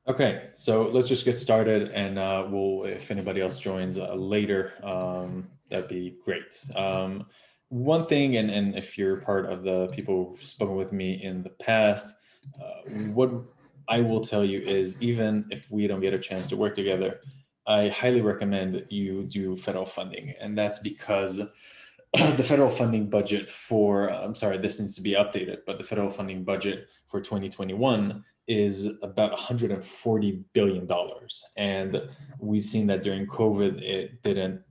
Okay, so let's just get started, and if anybody else joins later, that'd be great. One thing, and if you're part of the people who've spoken with me in the past, what I will tell you is, even if we don't get a chance to work together, I highly recommend that you do federal funding, and that's because the federal funding budget for, I'm sorry, this needs to be updated, but the federal funding budget for 2021 is about $140 billion. And we've seen that during COVID, it didn't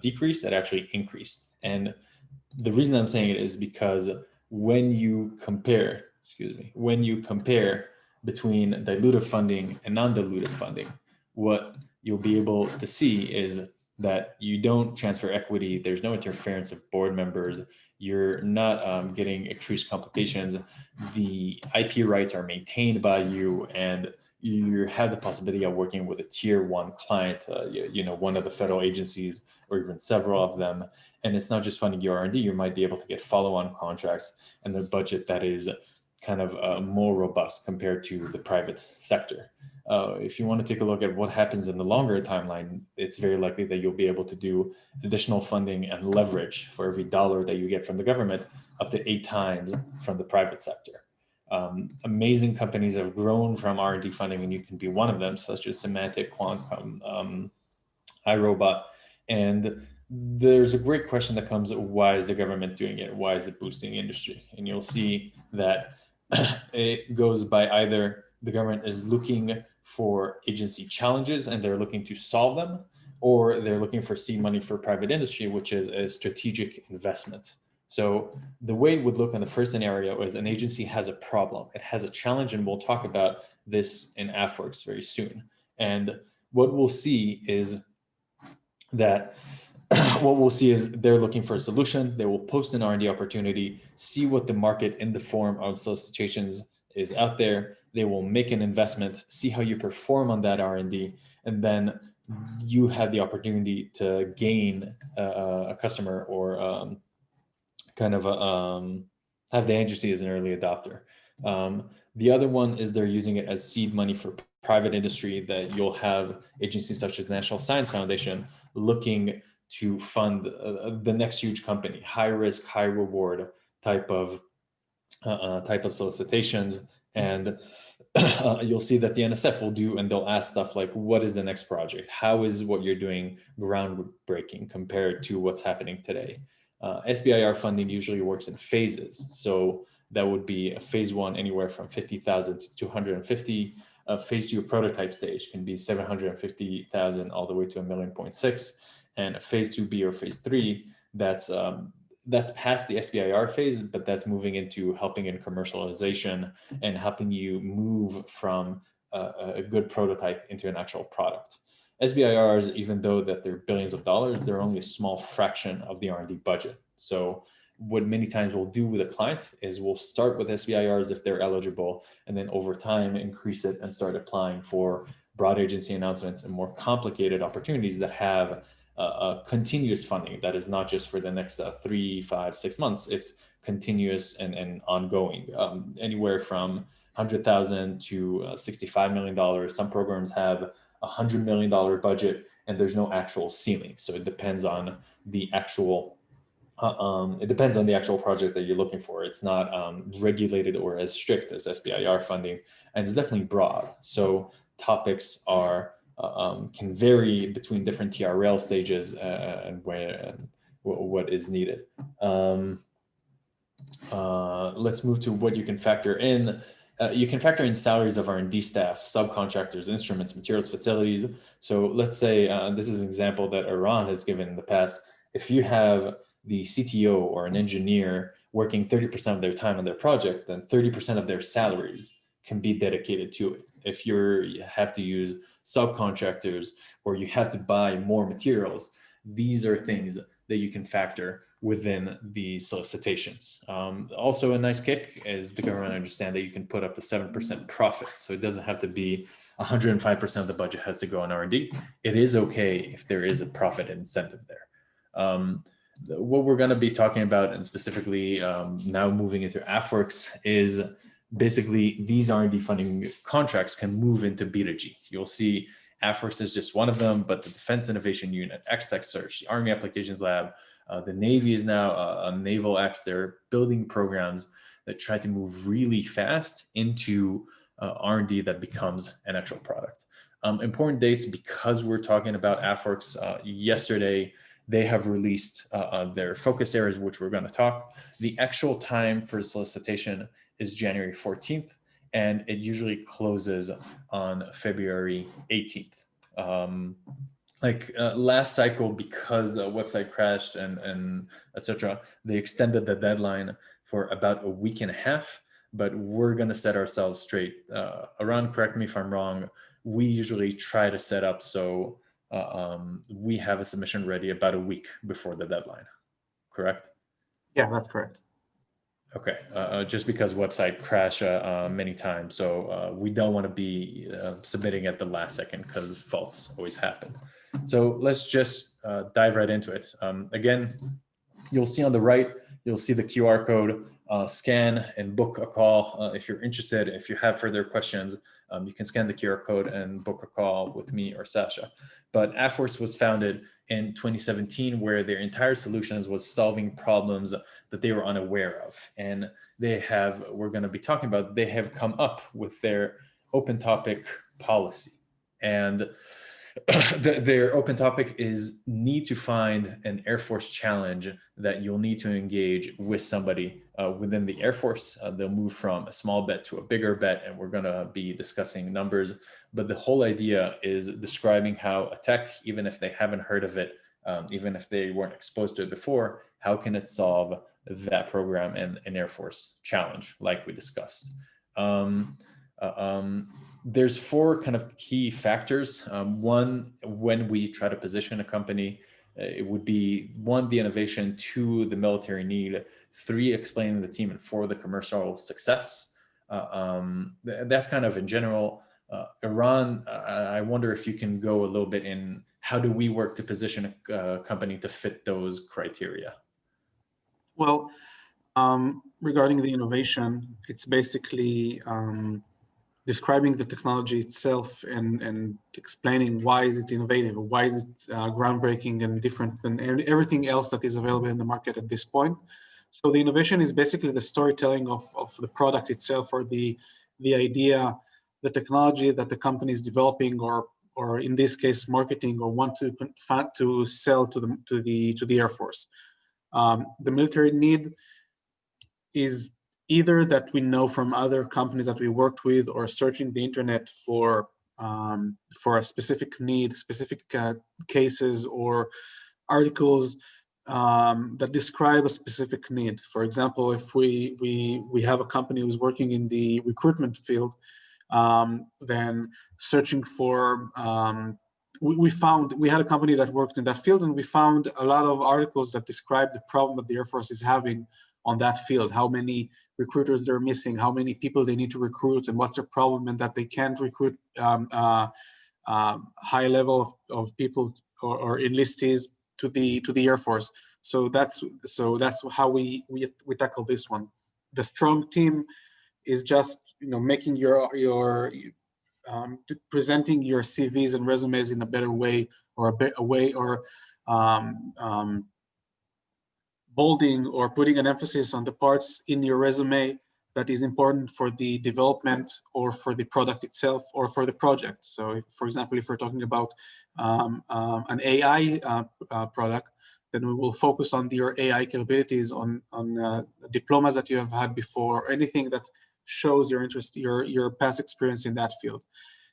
decrease, it actually increased. And the reason I'm saying it is because when you compare between dilutive funding and non-dilutive funding, what you'll be able to see is that you don't transfer equity. There's no interference of board members. You're not getting increased complications. The IP rights are maintained by you, and you have the possibility of working with a tier one client, one of the federal agencies or even several of them. And it's not just funding your R&D. You might be able to get follow-on contracts and the budget that is kind of more robust compared to the private sector. If you want to take a look at what happens in the longer timeline, it's very likely that you'll be able to do additional funding and leverage for every dollar that you get from the government, up to 8 times from the private sector. Amazing companies have grown from R&D funding, and you can be one of them, such as Semantic, Qualcomm, iRobot. And there's a great question that comes: why is the government doing it? Why is it boosting industry? And you'll see that it goes by either the government is looking for agency challenges and they're looking to solve them, or they're looking for seed money for private industry, which is a strategic investment. So the way it would look on the first scenario is an agency has a problem, it has a challenge, and we'll talk about this in AFWERX very soon. And what we'll see is that they're looking for a solution. They will post an R&D opportunity, see what the market in the form of solicitations is out there. They will make an investment, see how you perform on that R&D, and then you have the opportunity to gain a customer, or have the agency as an early adopter. The other one is they're using it as seed money for private industry, that you'll have agencies such as National Science Foundation looking to fund the next huge company, high risk, high reward type of solicitations. And you'll see that the NSF will do, and they'll ask stuff like, what is the next project? How is what you're doing groundbreaking compared to what's happening today? SBIR funding usually works in phases. So that would be a phase one, anywhere from 50,000 to 250. Phase two prototype stage can be 750,000 all the way to 1.6 million. And a phase 2B or phase 3, that's past the SBIR phase, but that's moving into helping in commercialization and helping you move from a good prototype into an actual product. SBIRs, even though that they're billions of dollars, they're only a small fraction of the R&D budget. So what many times we'll do with a client is we'll start with SBIRs if they're eligible, and then over time increase it and start applying for broad agency announcements and more complicated opportunities that have continuous funding that is not just for the next 3, 5, 6 months. It's continuous and ongoing, anywhere from $100,000 to $65 million. Some programs have $100 million budget, and there's no actual ceiling. So it depends on the actual project that you're looking for. It's not regulated or as strict as SBIR funding, and it's definitely broad. So topics are can vary between different TRL stages and what is needed. Let's move to what you can factor in. You can factor in salaries of R&D staff, subcontractors, instruments, materials, facilities. So let's say this is an example that Iran has given in the past. If you have the CTO or an engineer working 30% of their time on their project, then 30% of their salaries can be dedicated to it. If you have to use subcontractors or you have to buy more materials, these are things that you can factor within the solicitations. Also, a nice kick is the government understand that you can put up to 7% profit. So it doesn't have to be 105% of the budget has to go on R&D. It is okay if there is a profit incentive there. What we're going to be talking about, and specifically now moving into AFWERX, is basically these R&D funding contracts can move into B2G. You'll see AFWERX is just one of them, but the Defense Innovation Unit, X-Tech Search, the Army Applications Lab, the Navy is now a Naval X. They're building programs that try to move really fast into R&D that becomes an actual product. Important dates, because we're talking about AFWERX, yesterday they have released their focus areas, which we're going to talk. The actual time for solicitation is January 14th, and it usually closes on February 18th. Last cycle, because a website crashed and etc., they extended the deadline for about a week and a half, but we're going to set ourselves straight. Around, correct me if I'm wrong, we usually try to set up so we have a submission ready about a week before the deadline, correct? Yeah, that's correct. Okay, just because website crash many times, so we don't want to be submitting at the last second because faults always happen. So let's just dive right into it. Again, you'll see on the right, you'll see the QR code, scan and book a call. If you're interested, if you have further questions, you can scan the QR code and book a call with me or Sasha. But AFWERX was founded in 2017, where their entire solutions was solving problems that they were unaware of. And they have, we're going to be talking about, they have come up with their open topic policy. And their open topic is need to find an Air Force challenge that you'll need to engage with somebody within the Air Force. They'll move from a small bet to a bigger bet, and we're going to be discussing numbers. But the whole idea is describing how a tech, even if they haven't heard of it, even if they weren't exposed to it before, how can it solve that program and an Air Force challenge, like we discussed. There's four kind of key factors. One, when we try to position a company, it would be one, the innovation, two, the military need, three, explaining the team, and four, the commercial success. That's kind of in general. Iran, I wonder if you can go a little bit in how do we work to position a company to fit those criteria? Well, regarding the innovation, it's basically describing the technology itself and explaining why is it innovative, why is it groundbreaking and different than everything else that is available in the market at this point. So the innovation is basically the storytelling of the product itself, or the idea, the technology that the company is developing, or in this case marketing, or want to sell to the Air Force. The military need is either that we know from other companies that we worked with, or searching the internet for a specific need, specific cases or articles that describe a specific need. For example, if we have a company who's working in the recruitment field, then searching for we had a company that worked in that field, and we found a lot of articles that describe the problem that the Air Force is having on that field, how many recruiters they're missing, how many people they need to recruit, and what's their problem, and that they can't recruit high level of people or enlistees to the Air Force. So that's how we tackle this one. The strong team is just making presenting your CVs and resumes in a better way, or bolding or putting an emphasis on the parts in your resume that is important for the development, or for the product itself, or for the project. So, for example, if we're talking about an AI product, then we will focus on your AI capabilities, on diplomas that you have had before, anything that shows your interest, your past experience in that field.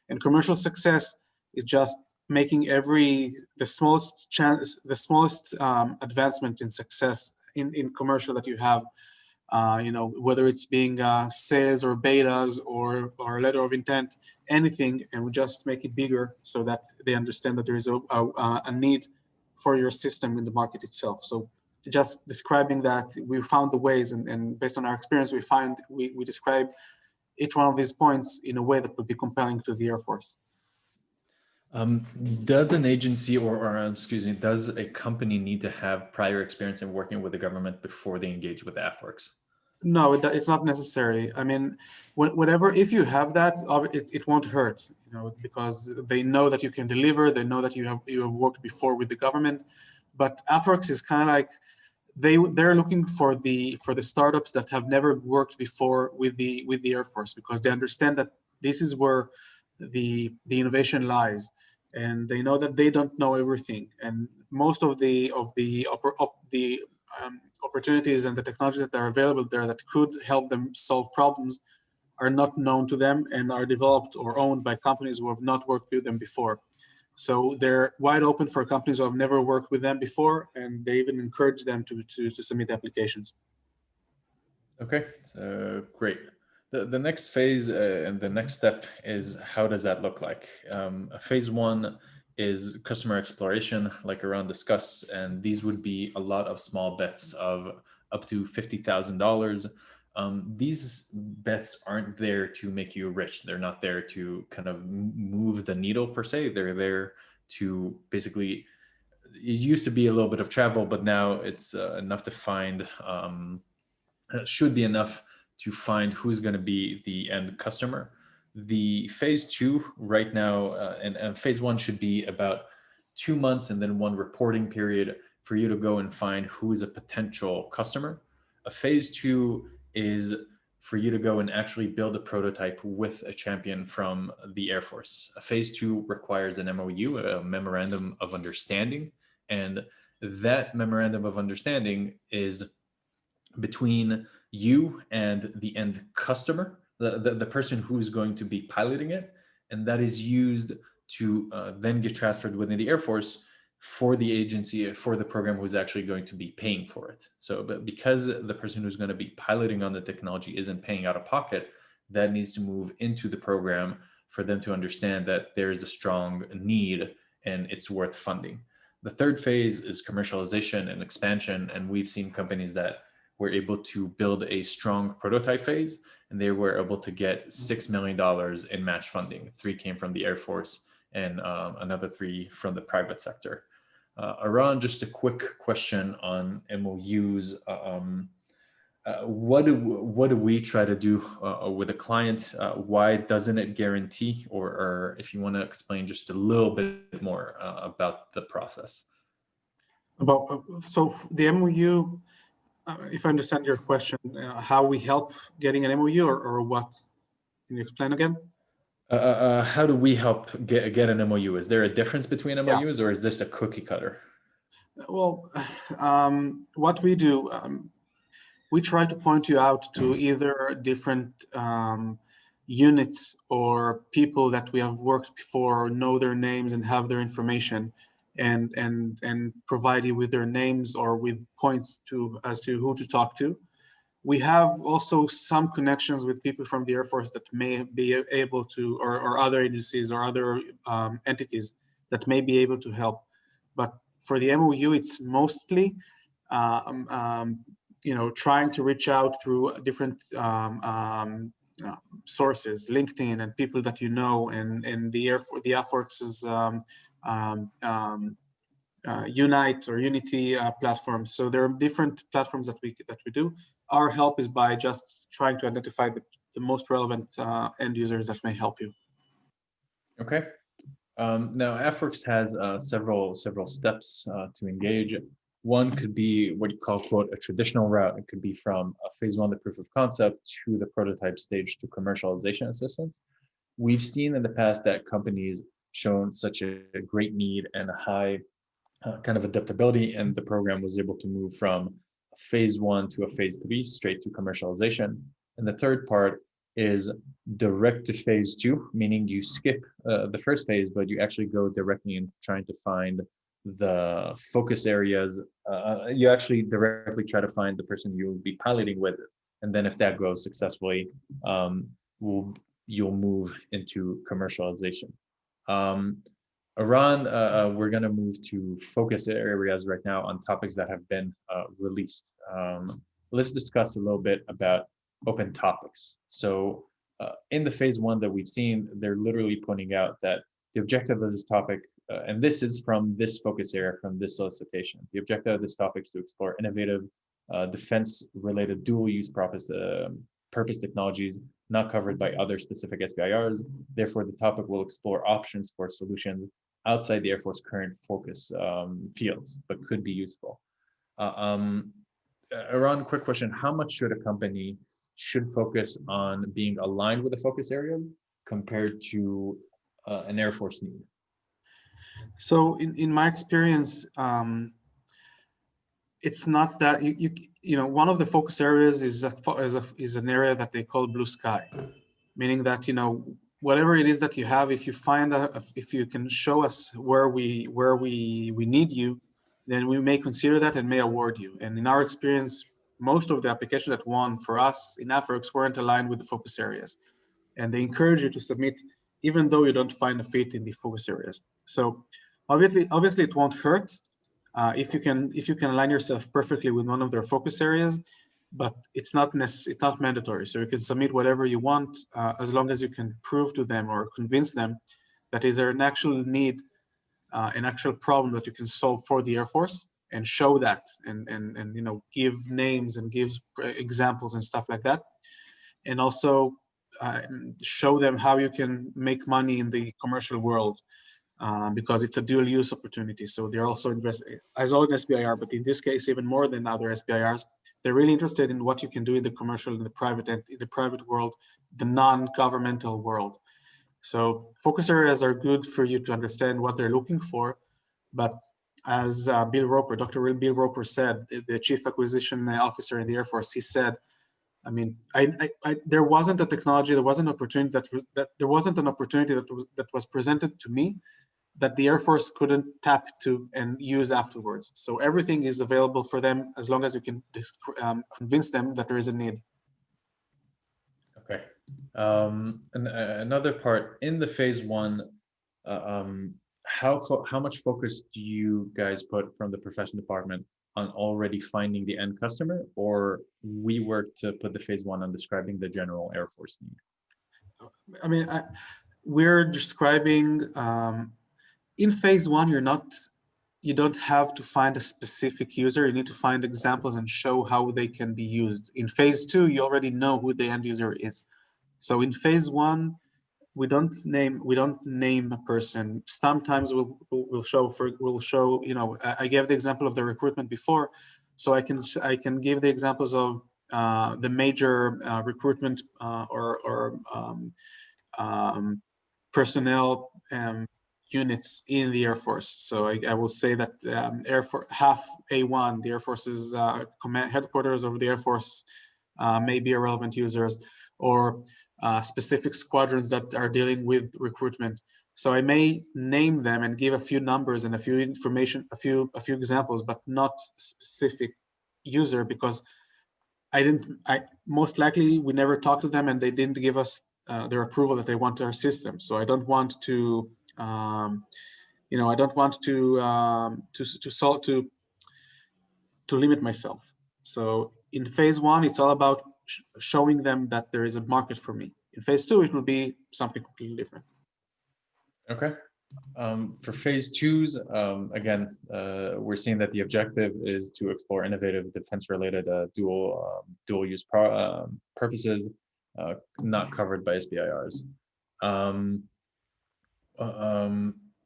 And commercial success is just making the smallest advancement in success in commercial that you have, whether it's being sales or betas or letter of intent, anything, and we just make it bigger so that they understand that there is a need for your system in the market itself. So just describing that we found the ways, and based on our experience, we describe each one of these points in a way that would be compelling to the Air Force. Does an agency does a company need to have prior experience in working with the government before they engage with AFWERX? No, it's not necessary. I mean, whatever, if you have that, it won't hurt, because they know that you can deliver. They know that you have worked before with the government. But AFWERX is kind of like they're looking for the startups that have never worked before with the Air Force, because they understand that this is where the innovation lies, and they know that they don't know everything, and most of the opportunities and the technologies that are available there that could help them solve problems are not known to them and are developed or owned by companies who have not worked with them before. So they're wide open for companies who have never worked with them before, and they even encourage them to submit applications. Okay, great. The next phase and the next step is, how does that look like? Phase one is customer exploration, like Aran discussed, and these would be a lot of small bets of up to $50,000. These bets aren't there to make you rich. They're not there to kind of move the needle per se. They're there to basically, it used to be a little bit of travel, but now it's enough to find. Should be enough to find who's going to be the end customer. The phase two right now, and phase one should be about 2 months and then one reporting period for you to go and find who is a potential customer. A phase two is for you to go and actually build a prototype with a champion from the Air Force. A phase two requires an MOU, a memorandum of understanding, and that memorandum of understanding is between you and the end customer, the person who's going to be piloting it. And that is used to then get transferred within the Air Force for the agency, for the program who's actually going to be paying for it. So, but because the person who's going to be piloting on the technology isn't paying out of pocket, that needs to move into the program for them to understand that there is a strong need and it's worth funding. The third phase is commercialization and expansion. And we've seen companies that were able to build a strong prototype phase, and they were able to get $6 million in match funding. 3 came from the Air Force and another 3 from the private sector. Aran, just a quick question on MOUs. What do we try to do with a client? Why doesn't it guarantee? Or if you want to explain just a little bit more about the process. So the MOU, if I understand your question, how we help getting an MOU or what? Can you explain again? How do we help get an MOU? Is there a difference between Yeah. MOUs, or is this a cookie cutter? Well, what we do, we try to point you out to either different units or people that we have worked before, know their names and have their information, and provide you with their names or with points as to who to talk to. We have also some connections with people from the Air Force that may be able to, or other agencies or other entities that may be able to help. But for the MOU, it's mostly trying to reach out through different sources, LinkedIn and people that you know, and the AFWERX's Unite or Unity platforms. So there are different platforms that we do. Our help is by just trying to identify the most relevant end users that may help you. Okay. Now, AFWERX has several steps to engage. One could be what you call, quote, a traditional route. It could be from a phase one, the proof of concept, to the prototype stage to commercialization assistance. We've seen in the past that companies shown such a great need and a high kind of adaptability, and the program was able to move from phase one to a phase 3 straight to commercialization. And the third part is direct to phase 2, meaning you skip the first phase, but you actually go directly in trying to find the focus areas. You actually directly try to find the person you'll be piloting with, and then if that goes successfully, you'll move into commercialization. Aran, we're going to move to focus areas right now on topics that have been released. Let's discuss a little bit about open topics. So in the phase one that we've seen, they're literally pointing out that the objective of this topic, and this is from this focus area, from this solicitation, the objective of this topic is to explore innovative defense-related dual-use purpose technologies not covered by other specific SBIRs. Therefore, the topic will explore options for solutions outside the Air Force current focus fields, but could be useful. Aron, quick question: how much should a company should focus on being aligned with the focus area compared to an Air Force need? So in my experience, it's not that you know, one of the focus areas is an area that they call blue sky, meaning that, you know, whatever it is that you have, if you find if you can show us where we need you, then we may consider that and may award you. And in our experience, most of the applications that won for us in AFWERX weren't aligned with the focus areas, and they encourage you to submit even though you don't find a fit in the focus areas. So obviously it won't hurt if you can align yourself perfectly with one of their focus areas, but it's not mandatory. So you can submit whatever you want as long as you can prove to them or convince them that is there an actual need, an actual problem that you can solve for the Air Force, and show that, and you know, give names and give examples and stuff like that, and also show them how you can make money in the commercial world. Because it's a dual use opportunity. So they're also invested as all SBIR, but in this case, even more than other SBIRs, they're really interested in what you can do in the commercial, in the private world, the non-governmental world. So focus areas are good for you to understand what they're looking for. But as Dr. Bill Roper said, the Chief Acquisition Officer in the Air Force, he said, I mean, there wasn't a technology, there wasn't an opportunity that was presented to me that the Air Force couldn't tap to and use afterwards. So everything is available for them as long as you can convince them that there is a need. Okay. And another part in the phase one, how much focus do you guys put from the profession department on already finding the end customer, or we work to put the phase one on describing the general Air Force need? I mean, we're describing in phase one, you don't have to find a specific user. You need to find examples and show how they can be used. In phase two, you already know who the end user is. So in phase one, we don't name a person. Sometimes we'll show, you know, I gave the example of the recruitment before, so I can give the examples of the major recruitment or personnel units in the Air Force. So I will say that Air Force half A1, the Air Force's command headquarters of the Air Force may be a relevant users, or specific squadrons that are dealing with recruitment. So I may name them and give a few numbers and a few information, a few examples, but not specific user, because most likely we never talked to them and they didn't give us their approval that they want our system. So I don't want to, you know, I don't want to limit myself. So in phase one, it's all about showing them that there is a market for me. In phase two, it will be something completely different. Okay. For phase twos, again, we're seeing that the objective is to explore innovative defense-related dual-use purposes not covered by SBIRs.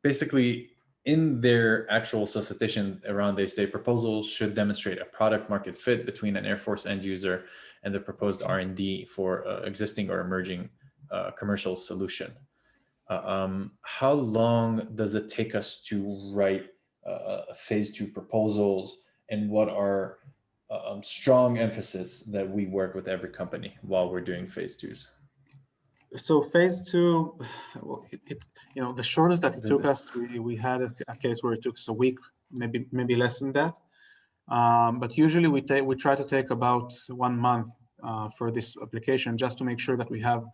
Basically, in their actual solicitation around, they say proposals should demonstrate a product market fit between an Air Force end user and the proposed R&D for existing or emerging commercial solution. How long does it take us to write phase two proposals, and what are strong emphasis that we work with every company while we're doing phase twos? So phase two, well, you know, the shortest that it took us, we had a case where it took us a week, maybe less than that. But usually we try to take about 1 month for this application, just to make sure that we have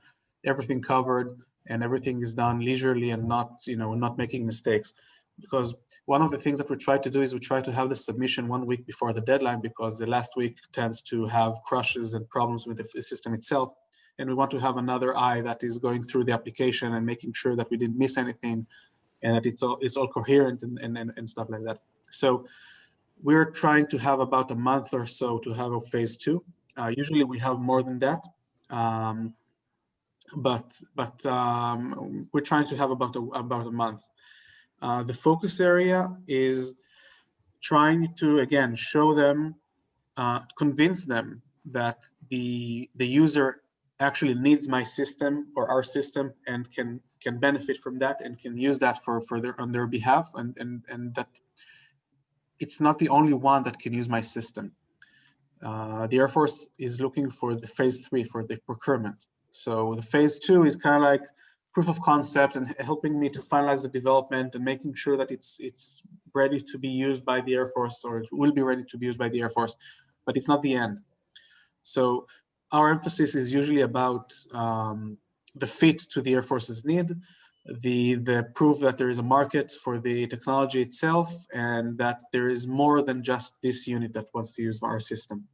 everything covered and everything is done leisurely and not, you know, not making mistakes. Because one of the things that we try to do is we try to have the submission 1 week before the deadline, because the last week tends to have crashes and problems with the system itself. And we want to have another eye that is going through the application and making sure that we didn't miss anything, and that it's all coherent and stuff like that. So we're trying to have about a month or so to have a phase 2. Usually we have more than that. But we're trying to have about a month. The focus area is trying to, again, show them, convince them that the user actually needs my system or our system and can benefit from that and can use that on their behalf, and that it's not the only one that can use my system. The Air Force is looking for the phase 3 for the procurement. So the phase 2 is kind of like proof of concept and helping me to finalize the development and making sure that it's ready to be used by the Air Force, or it will be ready to be used by the Air Force, but it's not the end. So our emphasis is usually about the fit to the Air Force's need, the proof that there is a market for the technology itself, and that there is more than just this unit that wants to use our system.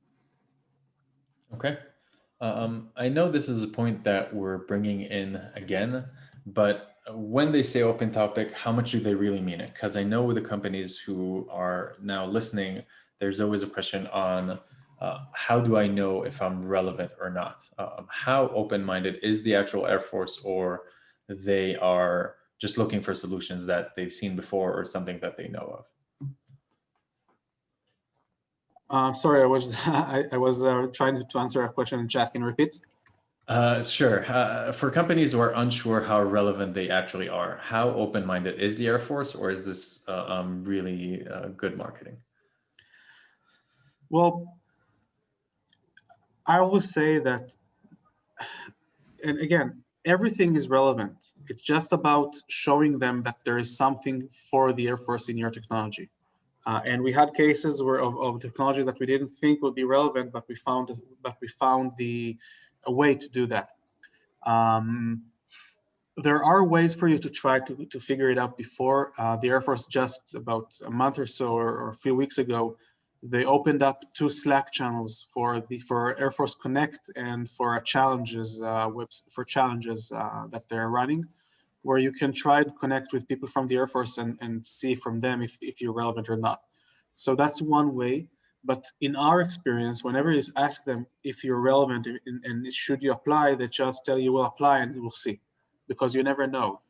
Okay. I know this is a point that we're bringing in again, but when they say open topic, how much do they really mean it? Because I know with the companies who are now listening, there's always a question on how do I know if I'm relevant or not? How open-minded is the actual Air Force, or they are just looking for solutions that they've seen before or something that they know of? Sorry, I was I was trying to answer a question in chat. Can you repeat? Sure. For companies who are unsure how relevant they actually are, how open-minded is the Air Force, or is this really good marketing? Well, I always say that, and again, everything is relevant. It's just about showing them that there is something for the Air Force in your technology. And we had cases of technology that we didn't think would be relevant, but we found a way to do that. There are ways for you to try to figure it out before. The Air Force just about a month or so, or a few weeks ago, they opened up 2 Slack channels for Air Force Connect and for challenges that they're running, where you can try to connect with people from the Air Force and see from them if you're relevant or not. So that's one way. But in our experience, whenever you ask them if you're relevant and should you apply, they just tell you, we'll apply and we'll see, because you never know.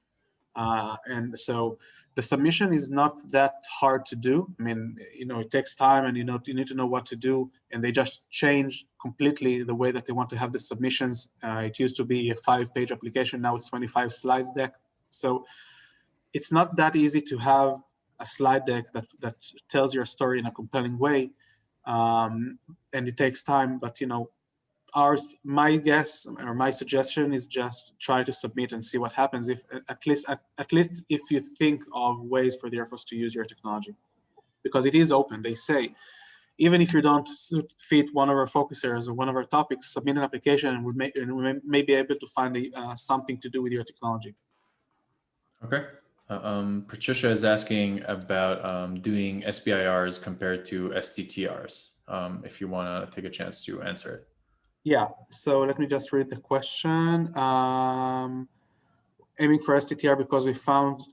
And so the submission is not that hard to do. I mean, it takes time, and you need to know what to do, and they just change completely the way that they want to have the submissions. It used to be a 5-page application, now it's 25 slides deck. So it's not that easy to have a slide deck that tells your story in a compelling way, and it takes time. But my guess or my suggestion is just try to submit and see what happens. If at least if you think of ways for the Air Force to use your technology, because it is open. They say, even if you don't fit one of our focus areas or one of our topics, submit an application, and we may be able to find something to do with your technology. Okay. Patricia is asking about doing SBIRs compared to STTRs. If you want to take a chance to answer it. Yeah, so let me just read the question. Aiming for STTR because we found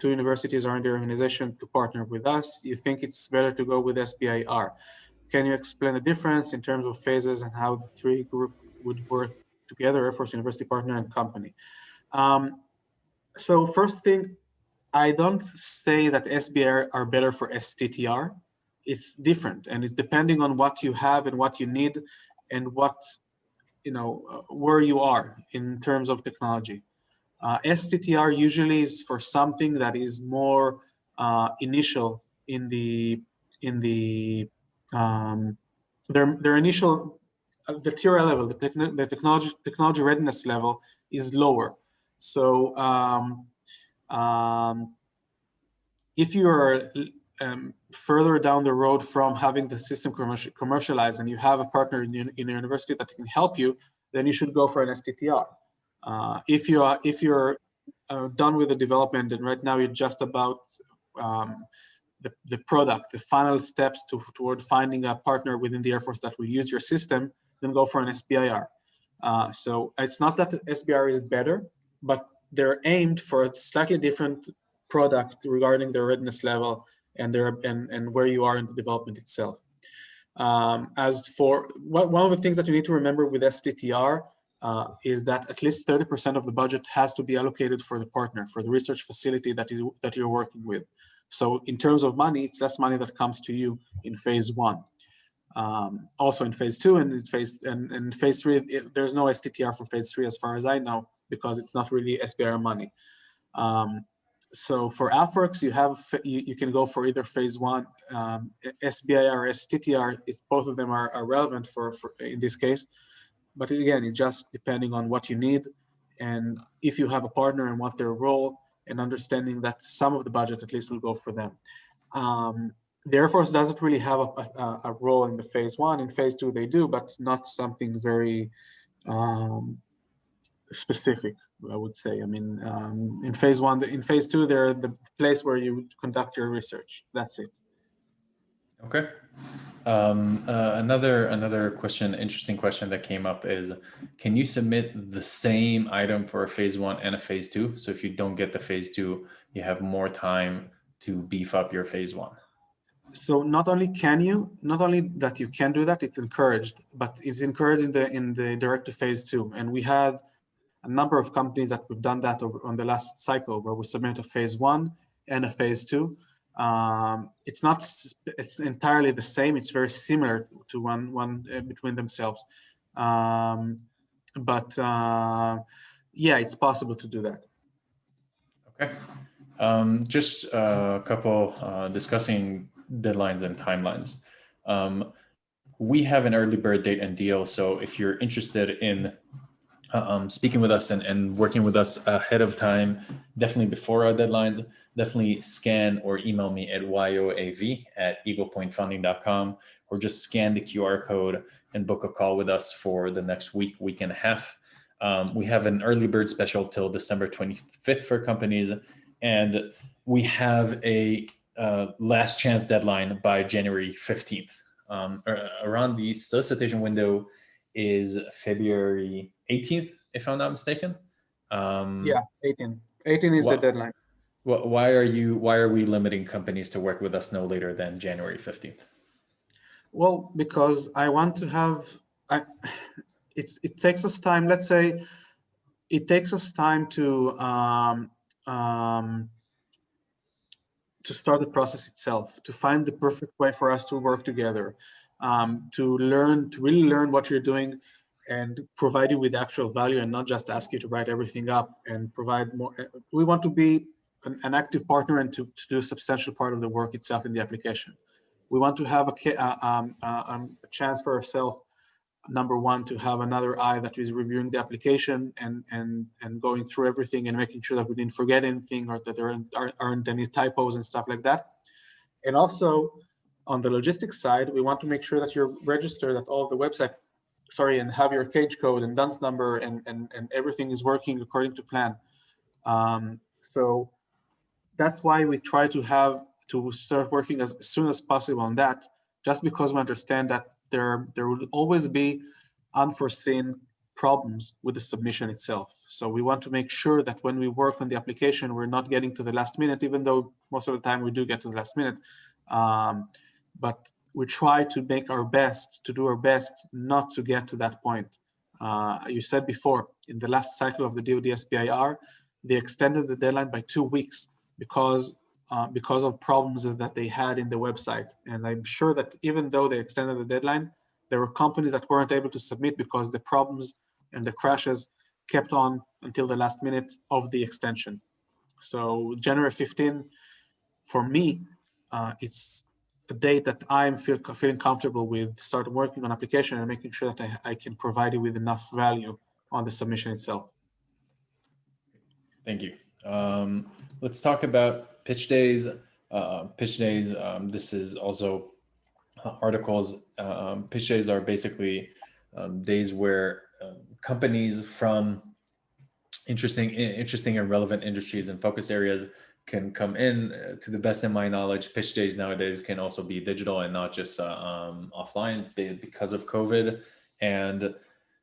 2 universities are in the organization to partner with us. You think it's better to go with SBIR. Can you explain the difference in terms of phases and how the 3 groups would work together, Air Force, university partner, and company? So first thing, I don't say that SBIR are better for STTR. It's different, and it's depending on what you have and what you need and what, where you are in terms of technology. STTR usually is for something that is more initial in their initial, the theory level, the technology readiness level is lower. So if you are further down the road from having the system commercialized and you have a partner in a university that can help you, then you should go for an STTR. If you're done with the development and right now you're just about the product, the final steps toward finding a partner within the Air Force that will use your system, then go for an SBIR. So it's not that the SBIR is better, but they're aimed for a slightly different product regarding their readiness level and where you are in the development itself. As for one of the things that you need to remember with STTR is that at least 30% of the budget has to be allocated for the partner, for the research facility that you're working with. So in terms of money, it's less money that comes to you in phase one. Also in phase two and in phase three, there's no STTR for phase three as far as I know, because it's not really SBIR money. So for AFWERX, you can go for either phase one, SBIR or STTR. Both of them are relevant for in this case. But again, it's just depending on what you need, and if you have a partner and want their role, and understanding that some of the budget at least will go for them. The Air Force doesn't really have a role in the phase one. In phase two, they do, but not something very specific, I would say. I mean, in phase one, in phase two, they're the place where you conduct your research. That's it. Okay. Another question, interesting question that came up is, can you submit the same item for a phase one and a phase two? So if you don't get the phase two, you have more time to beef up your phase one. So not only that you can do that, it's encouraged, but it's encouraged in the direct to phase two. And we had a number of companies that we've done that over on the last cycle, where we submit a phase one and a phase two. It's entirely the same. It's very similar to one between themselves. Yeah, it's possible to do that. Okay. Just a couple discussing deadlines and timelines. We have an early bird date and deal. So if you're interested in speaking with us and working with us ahead of time, definitely before our deadlines, definitely scan or email me at yoav@eaglepointfunding.com, or just scan the QR code and book a call with us for the next week and a half. We have an early bird special till December 25th for companies, and we have a last chance deadline by January 15th. Around the solicitation window is February 18th, if I'm not mistaken. Yeah, 18. 18 is the deadline. Why are we limiting companies to work with us no later than January 15th? Well, because I want to have, it takes us time. Let's say it takes us time to start the process itself, to find the perfect way for us to work together, to really learn what you're doing and provide you with actual value, and not just ask you to write everything up and provide more. We want to be an active partner and to do a substantial part of the work itself in the application. We want to have a chance for ourselves, number one, to have another eye that is reviewing the application and going through everything and making sure that we didn't forget anything, or that there aren't any typos and stuff like that. And also on the logistics side, we want to make sure that you're registered at all of the website, and have your cage code and dunce number and everything is working according to plan. So that's why we try to start working as soon as possible on that, just because we understand that there will always be unforeseen problems with the submission itself. So we want to make sure that when we work on the application, we're not getting to the last minute, even though most of the time we do get to the last minute. But we try to do our best not to get to that point. You said before, in the last cycle of the DoD SBIR, they extended the deadline by 2 weeks because of problems that they had in the website. And I'm sure that even though they extended the deadline, there were companies that weren't able to submit because the problems and the crashes kept on until the last minute of the extension. So January 15, for me, it's a date that I'm feeling comfortable with starting working on application and making sure that I can provide you with enough value on the submission itself. Thank you. Let's talk about pitch days. This is also articles. Pitch days are basically days where companies from interesting and relevant industries and focus areas can come in. To the best of my knowledge, pitch days nowadays can also be digital and not just offline because of COVID. And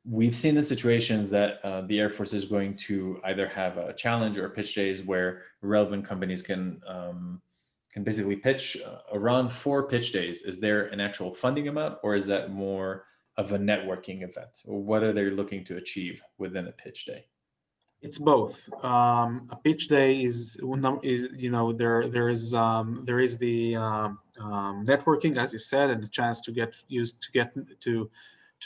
we've seen the situations that the Air Force is going to either have a challenge or pitch days where relevant companies can can basically pitch around 4 pitch days. Is there an actual funding amount, or is that more of a networking event? Or what are they looking to achieve within a pitch day? It's both. A pitch day is you know, there is the networking, as you said, and the chance to get to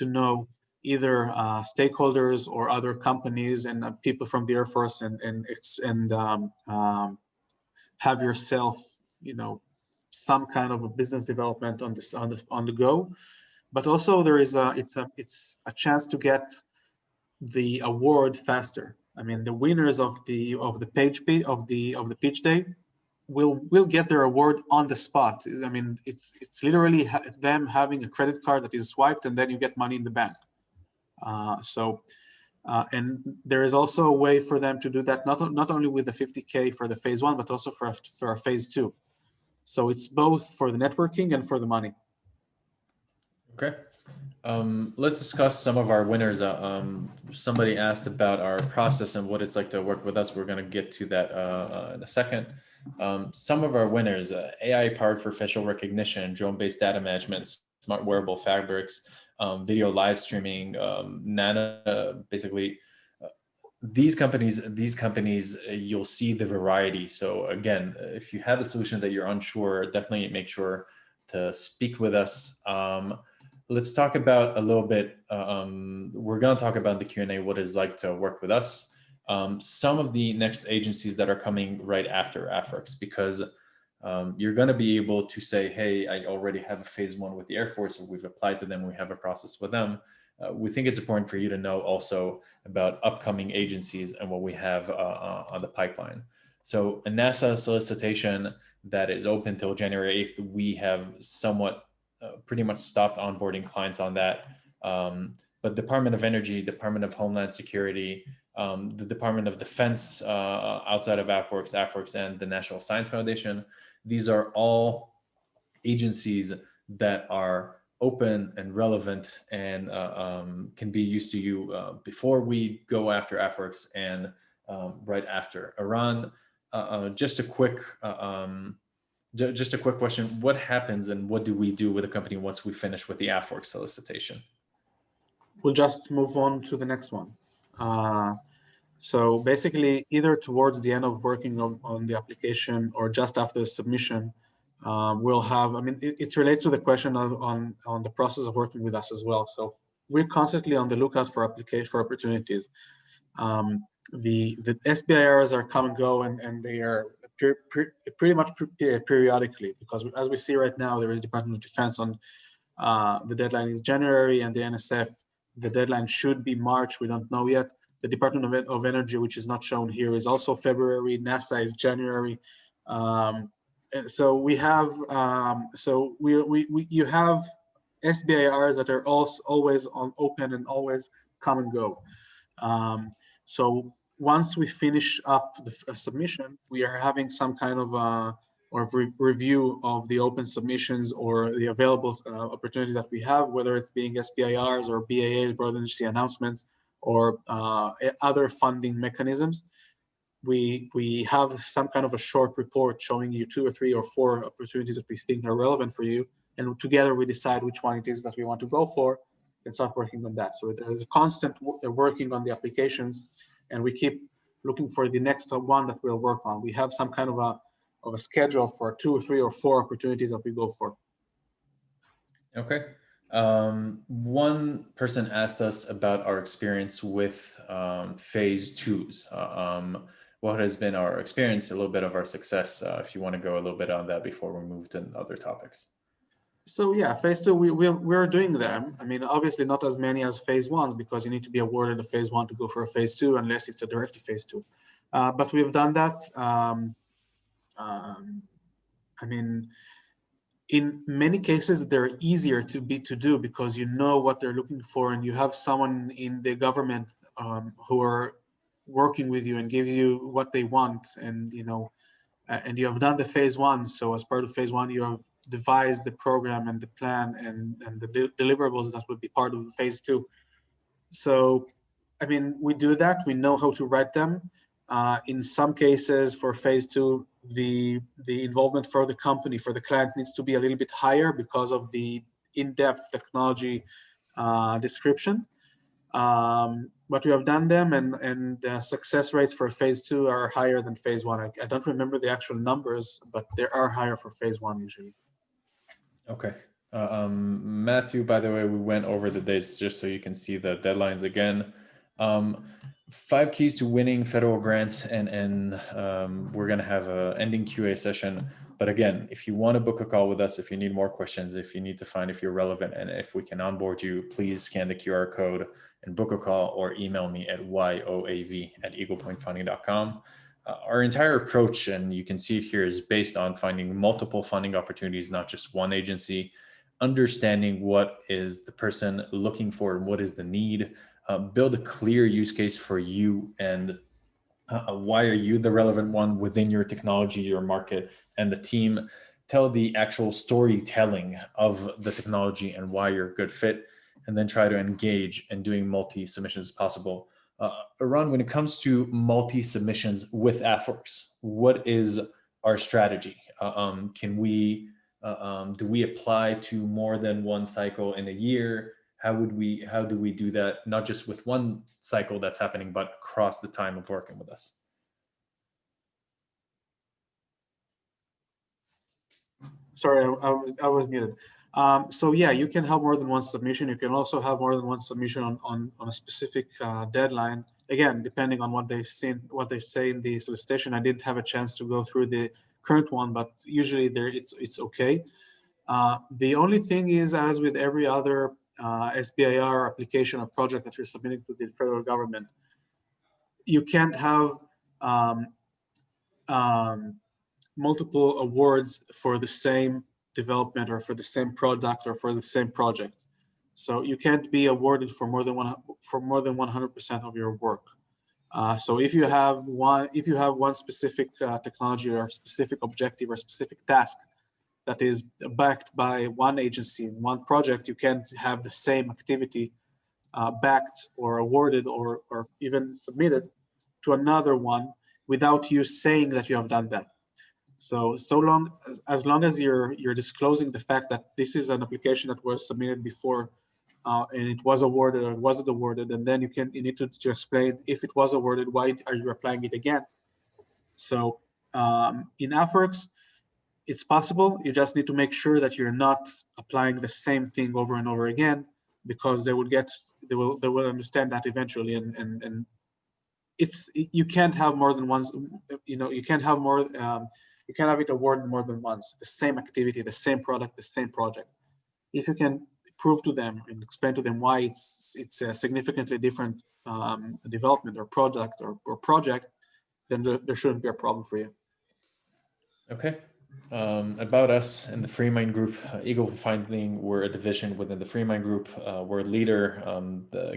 know either stakeholders or other companies and people from the Air Force, and have yourself, you know, some kind of a business development on this on the go. But also there is it's a chance to get the award faster. I mean, the winners of the pitch day will get their award on the spot. I mean, it's literally them having a credit card that is swiped, and then you get money in the bank. And there is also a way for them to do that, not only with the 50K for the phase 1, but also for a phase 2. So it's both for the networking and for the money. Okay. Let's discuss some of our winners. Somebody asked about our process and what it's like to work with us. We're going to get to that in a second. Some of our winners: AI powered for facial recognition, drone-based data management, smart wearable fabrics, video live streaming, Nano, basically. These companies, you'll see the variety. So again, if you have a solution that you're unsure, definitely make sure to speak with us. Let's talk about a little bit. We're going to talk about the Q&A, what it's like to work with us. Some of the next agencies that are coming right after AFWERX, because you're going to be able to say, hey, I already have a phase 1 with the Air Force, or we've applied to them, we have a process with them. We think it's important for you to know also about upcoming agencies and what we have on the pipeline. So a NASA solicitation that is open till January 8th, we have somewhat pretty much stopped onboarding clients on that. But Department of Energy, Department of Homeland Security, the Department of Defense outside of AFWERX, and the National Science Foundation, these are all agencies that are open and relevant and can be used to you before we go after AFWERX and right after. Aran, just a quick question: what happens and what do we do with a company once we finish with the AFWERX solicitation? We'll just move on to the next one. So basically, either towards the end of working on the application or just after the submission, we'll have, I mean, it's related to the question on the process of working with us as well. So we're constantly on the lookout for opportunities. The SBIRs are come and go, and they are pretty much periodically, because as we see right now, there is Department of Defense on the deadline is January, and the NSF, the deadline should be March. We don't know yet. The Department of Energy, which is not shown here, is also February. NASA is January. So we have you have SBIRs that are also always on open and always come and go. So once we finish up the submission, we are having some kind of review of the open submissions or the available opportunities that we have, whether it's being SBIRs or BAAs, broad agency announcements, or other funding mechanisms. We have some kind of a short report showing you 2 or 3 or 4 opportunities that we think are relevant for you, and together we decide which one it is that we want to go for and start working on that. So there is a constant working on the applications, and we keep looking for the next one that we'll work on. We have some kind of a schedule for 2 or 3 or 4 opportunities that we go for. Okay. One person asked us about our experience with phase 2s. What has been our experience, a little bit of our success, if you want to go a little bit on that before we move to other topics. So yeah, phase 2, we're doing them. I mean, obviously not as many as phase 1s, because you need to be awarded a phase 1 to go for a phase 2, unless it's a direct to phase 2. But we've done that. I mean, in many cases, they're easier to do because you know what they're looking for, and you have someone in the government who are working with you and give you what they want, and and you have done the phase 1. So as part of phase 1, you have devised the program and the plan and the deliverables that would be part of phase 2. So, I mean, we do that. We know how to write them. In some cases, for phase 2, the involvement for the company, for the client, needs to be a little bit higher because of the in-depth technology description. But we have done them, and the success rates for phase 2 are higher than phase 1. I don't remember the actual numbers, but they are higher for phase 1 usually. Okay. Matthew, by the way, we went over the dates just so you can see the deadlines again. 5 keys to winning federal grants, and we're going to have an ending QA session. But again, if you want to book a call with us, if you need more questions, if you need to find if you're relevant and if we can onboard you, please scan the QR code and book a call, or email me at yoav@eaglepointfunding.com. Our entire approach, and you can see it here, is based on finding multiple funding opportunities, not just one agency, understanding what is the person looking for and what is the need, build a clear use case for you, and why are you the relevant one within your technology, your market, and the team. Tell the actual storytelling of the technology and why you're a good fit, and then try to engage in doing multi-submissions as possible. Eran, when it comes to multi-submissions with AFWERX, what is our strategy? Can we, do we apply to more than one cycle in a year? How do we do that, not just with one cycle that's happening, but across the time of working with us? Sorry, I was muted. So yeah, you can have more than one submission. You can also have more than one submission on a specific deadline. Again, depending on what they say in the solicitation. I didn't have a chance to go through the current one, but usually it's okay. The only thing is, as with every other SBIR application or project that you're submitting to the federal government, you can't have multiple awards for the same development or for the same product or for the same project. So you can't be awarded for more than 100% of your work. So if you have one specific technology or specific objective or specific task that is backed by one agency in one project, you can't have the same activity backed or awarded or even submitted to another one without you saying that you have done that. So as long as you're disclosing the fact that this is an application that was submitted before and it was awarded or it wasn't awarded, and then you need to explain if it was awarded, why are you applying it again? So in AFWERX, it's possible. You just need to make sure that you're not applying the same thing over and over again, because they will understand that eventually, and you can't have more than once. You can't have more. You can't have it awarded more than once. The same activity, the same product, the same project. If you can prove to them and explain to them why it's a significantly different development or product or project, then there shouldn't be a problem for you. Okay. About us and the Freemind Group, Eagle Finding, we're a division within the Freemind Group. We're a leader,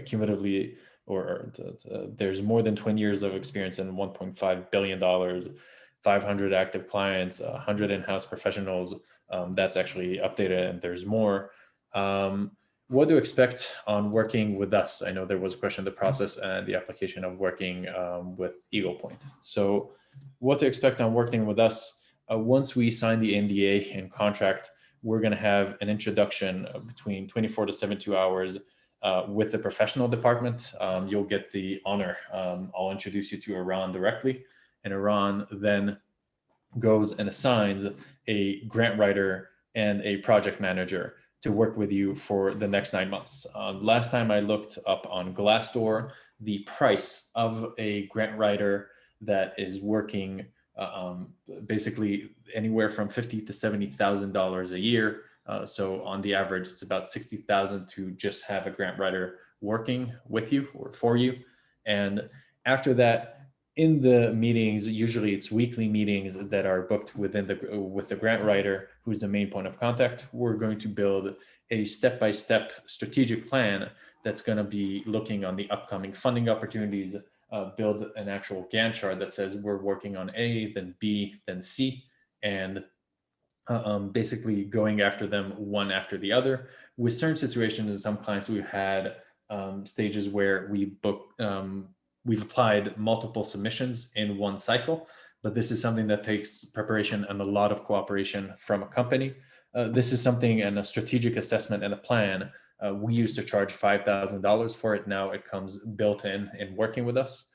cumulatively, there's more than 20 years of experience and $1.5 billion, 500 active clients, 100 in-house professionals. That's actually updated, and there's more. What to expect on working with us? I know there was a question, the process and the application of working with Eagle Point. So what to expect on working with us? Once we sign the NDA and contract, we're going to have an introduction between 24 to 72 hours with the professional department. You'll get the honor. I'll introduce you to Eran directly, and Eran then goes and assigns a grant writer and a project manager to work with you for the next 9 months. Last time I looked up on Glassdoor, the price of a grant writer that is working basically anywhere from $50,000 to $70,000 a year. So on the average, it's about $60,000 to just have a grant writer working with you or for you. And after that, in the meetings, usually it's weekly meetings that are booked with the grant writer, who's the main point of contact. We're going to build a step-by-step strategic plan that's going to be looking on the upcoming funding opportunities, build an actual Gantt chart that says we're working on A, then B, then C, and basically going after them one after the other. With certain situations in some clients, we've had stages where we've applied multiple submissions in one cycle, but this is something that takes preparation and a lot of cooperation from a company. This is something and a strategic assessment and a plan. We used to charge $5,000 for it. Now it comes built in working with us.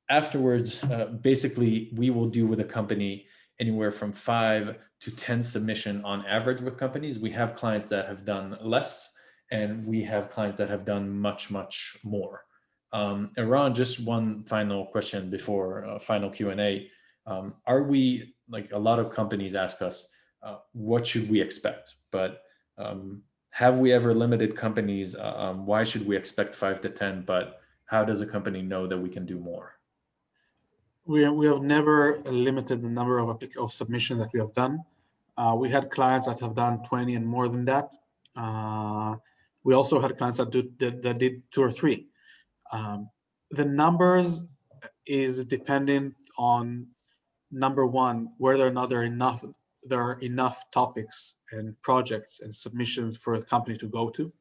Afterwards, basically, we will do with a company anywhere from 5 to 10 submission on average with companies. We have clients that have done less, and we have clients that have done much, much more. And Ron, just one final question before final Q&A. Are we, like a lot of companies ask us, what should we expect? But have we ever limited companies? Why should we expect 5 to 10? But how does a company know that we can do more? We have never limited the number of submissions that we have done. We had clients that have done 20 and more than that. We also had clients that did 2 or 3. The numbers is dependent on, number one, whether or not there are enough topics and projects and submissions for a company to go to.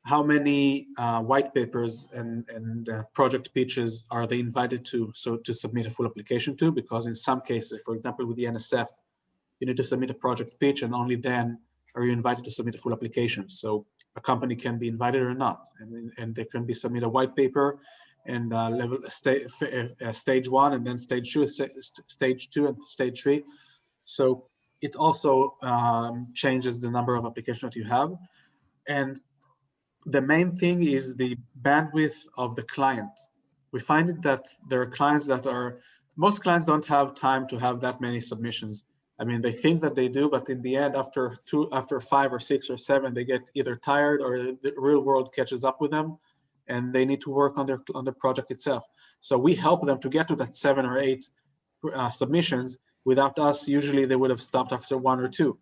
How many white papers and project pitches are they invited to submit a full application to? Because in some cases, for example, with the NSF, you need to submit a project pitch, and only then are you invited to submit a full application. So a company can be invited or not, and they can be submit a white paper and stage 1, and then stage 2, and stage 3. So it also changes the number of applications that you have. And the main thing is the bandwidth of the client. We find it that there are clients that most clients don't have time to have that many submissions. I mean, they think that they do, but in the end, after 5 or 6 or 7, they get either tired or the real world catches up with them, and they need to work on the project itself. So we help them to get to that 7 or 8 submissions. Without us, usually they would have stopped after 1 or 2.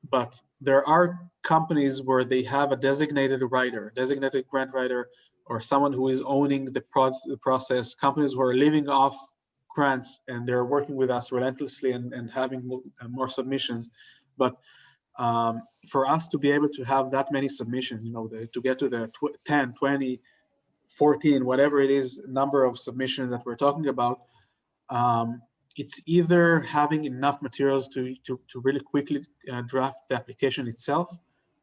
But there are companies where they have a designated writer, designated grant writer, or someone who is owning the process, companies who are living off grants, and they're working with us relentlessly and having more submissions. But for us to be able to have that many submissions, to get to the 10, 20, 14, whatever it is, number of submissions that we're talking about, it's either having enough materials to really quickly draft the application itself,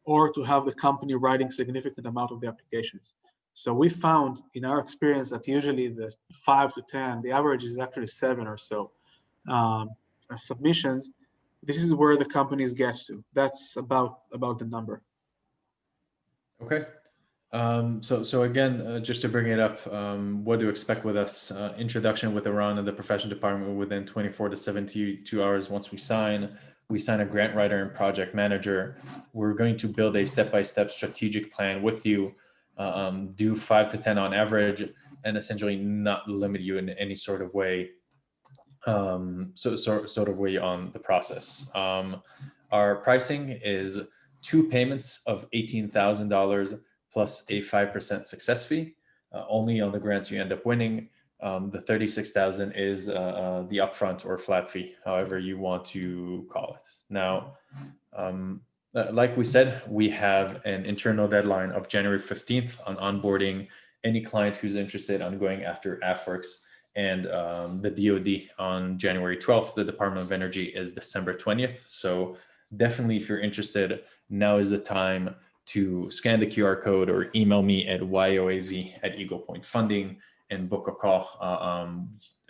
or to have the company writing significant amount of the applications. So we found in our experience that usually the 5 to 10, the average is actually 7 or so submissions. This is where the companies get to. That's about the number. Okay. So again, just to bring it up, what to expect with us, introduction with Iran and the profession department within 24 to 72 hours. Once we sign a grant writer and project manager. We're going to build a step-by-step strategic plan with you, do 5 to 10 on average, and essentially not limit you in any sort of way, sort of way on the process. Our pricing is 2 payments of $18,000 plus a 5% success fee, only on the grants you end up winning. The $36,000 is the upfront or flat fee, however you want to call it. Now, like we said, we have an internal deadline of January 15th on onboarding any client who's interested on going after AFWERX, and the DoD on January 12th. The Department of Energy is December 20th. So definitely, if you're interested, now is the time to scan the QR code or email me at yoav@eaglepoint.funding and book a call.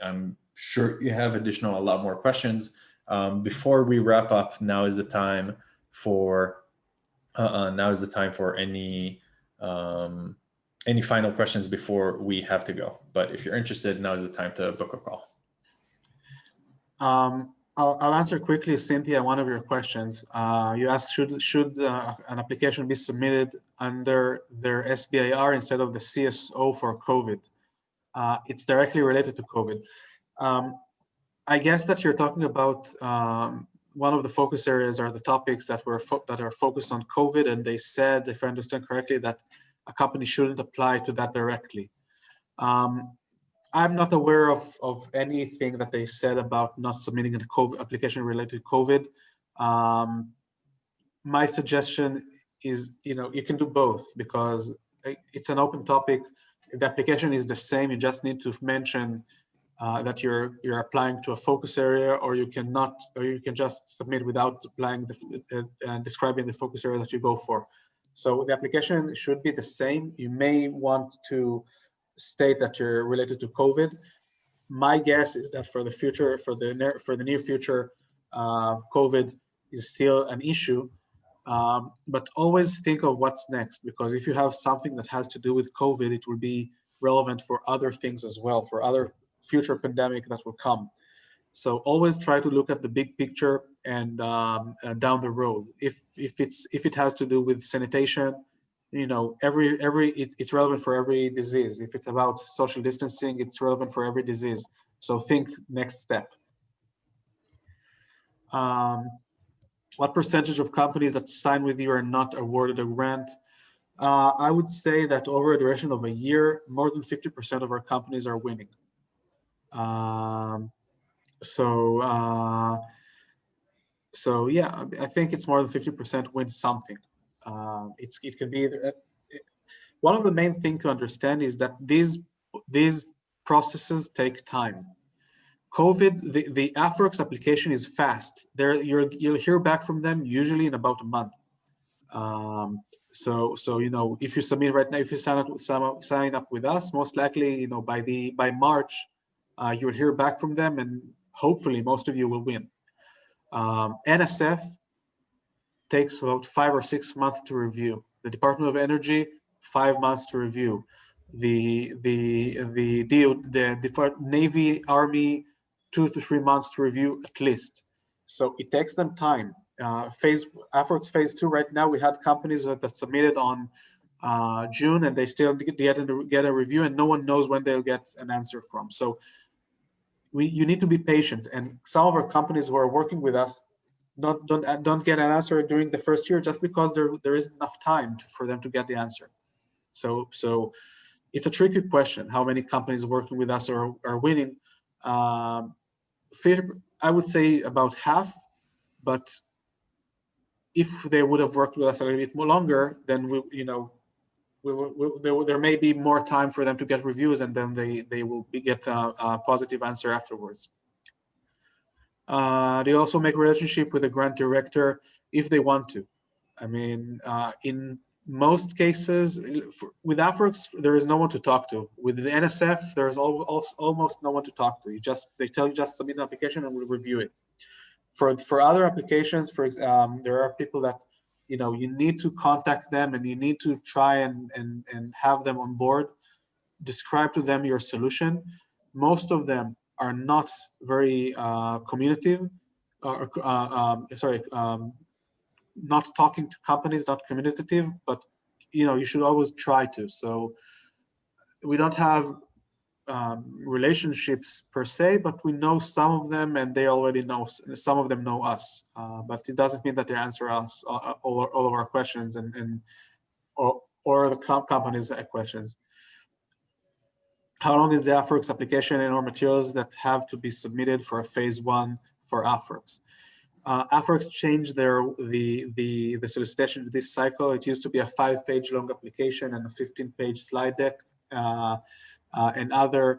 I'm sure you have a lot more questions. Before we wrap up, now is the time for any final questions before we have to go. But if you're interested, now is the time to book a call. I'll answer quickly, Cynthia, one of your questions. You asked, should an application be submitted under their SBIR instead of the CSO for COVID? It's directly related to COVID. I guess that you're talking about one of the focus areas are the topics that are focused on COVID, and they said, if I understand correctly, that a company shouldn't apply to that directly. I'm not aware of anything that they said about not submitting a COVID application related to COVID. My suggestion is, you can do both, because it's an open topic. The application is the same. You just need to mention that you're applying to a focus area, or you cannot, or you can just submit without applying describing the focus area that you go for. So the application should be the same. You may want to state that you're related to COVID. My guess is that for the future, for the near future, COVID is still an issue. But always think of what's next, because if you have something that has to do with COVID, it will be relevant for other things as well, for other future pandemic that will come. So always try to look at the big picture and down the road. If it has to do with sanitation, you know, it's relevant for every disease. If it's about social distancing, it's relevant for every disease. So think next step. What percentage of companies that sign with you are not awarded a grant? I would say that over a duration of a year, more than 50% of our companies are winning. So yeah, I think it's more than 50% win something. It can be one of the main things to understand is that these processes take time. COVID, the AFWERX application is fast. You'll hear back from them usually in about a month. So you know, if you submit right now, if you sign up with us, most likely, you know, by March, you will hear back from them, and hopefully most of you will win. NSF takes about 5 or 6 months to review. The Department of Energy, 5 months to review. The Navy, Army, 2 to 3 months to review at least. So it takes them time. AFWERX phase 2 right now, we had companies that submitted on June, and they still get a review, and no one knows when they'll get an answer from. So you need to be patient. And some of our companies who are working with us don't get an answer during the first year just because there isn't enough time for them to get the answer. So it's a tricky question. How many companies working with us are winning? I would say about half, but if they would have worked with us a little bit more longer, then there may be more time for them to get reviews, and then they will get a positive answer afterwards. They also make a relationship with the grant director if they want to. I mean, in most cases, with AFWERX, there is no one to talk to. With the NSF, there is almost no one to talk to. They tell you just submit an application and we'll review it. For other applications, there are people that, you know, you need to contact them and you need to try and have them on board. Describe to them your solution. Most of them are not very communicative, not talking to companies, not communicative, but you know, you should always try to. So we don't have relationships per se, but we know some of them, and they already know, some of them know us, but it doesn't mean that they answer us all of our questions or the company's questions. How long is the AFWERX application and or materials that have to be submitted for a phase 1 for AFWERX? AFWERX changed the solicitation this cycle. It used to be a 5-page long application and a 15-page slide deck, and a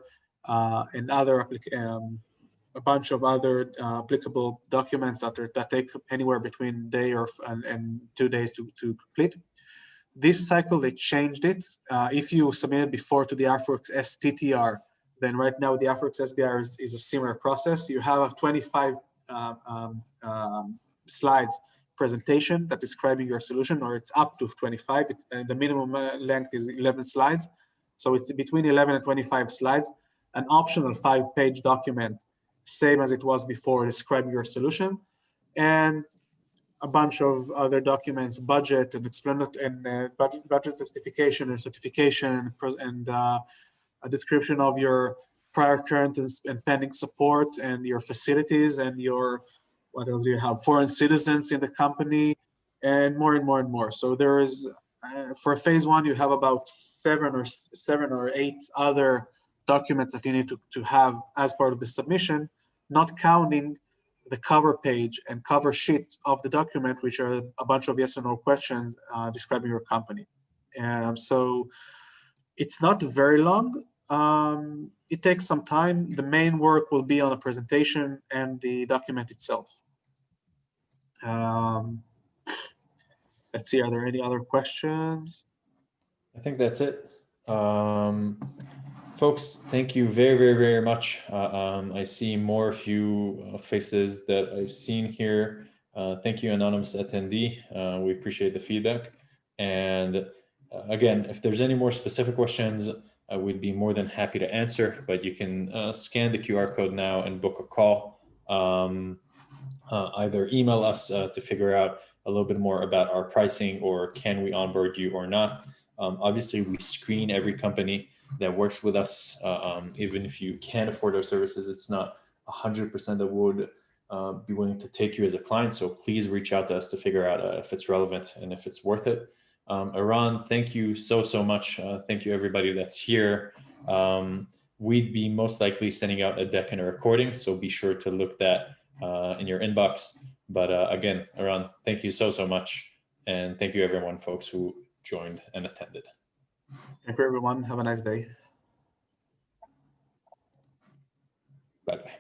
bunch of other applicable documents that take anywhere between a day and 2 days to complete. This cycle, they changed it. If you submitted before to the AFWERX STTR, then right now the AFWERX SBR is a similar process. You have a 25 slides presentation that describing your solution, or it's up to 25. The minimum length is 11 slides. So it's between 11 and 25 slides. An optional 5-page document, same as it was before, describing your solution. And a bunch of other documents, budget and budget justification and certification, and a description of your prior, current, and pending support, and your facilities, and your, what else do you have, foreign citizens in the company, and more and more and more. So there is, for phase 1, you have about 7 or 8 other documents that you need to have as part of the submission, not counting the cover page and cover sheet of the document, which are a bunch of yes or no questions describing your company. So it's not very long. It takes some time. The main work will be on the presentation and the document itself. Let's see, are there any other questions? I think that's it. Folks, thank you very, very, very much. I see more few faces that I've seen here. Thank you, anonymous attendee. We appreciate the feedback. And again, if there's any more specific questions, I would be more than happy to answer, but you can scan the QR code now and book a call. Either email us to figure out a little bit more about our pricing, or can we onboard you or not. Obviously, we screen every company that works with us. Even if you can't afford our services, it's not 100% that would be willing to take you as a client. So please reach out to us to figure out if it's relevant and if it's worth it. Eran, thank you so much. Thank you everybody that's here. We'd be most likely sending out a deck and a recording, so be sure to look that in your inbox. But again, Eran, thank you so much. And thank you everyone, folks who joined and attended. Thank you, everyone. Have a nice day. Bye-bye.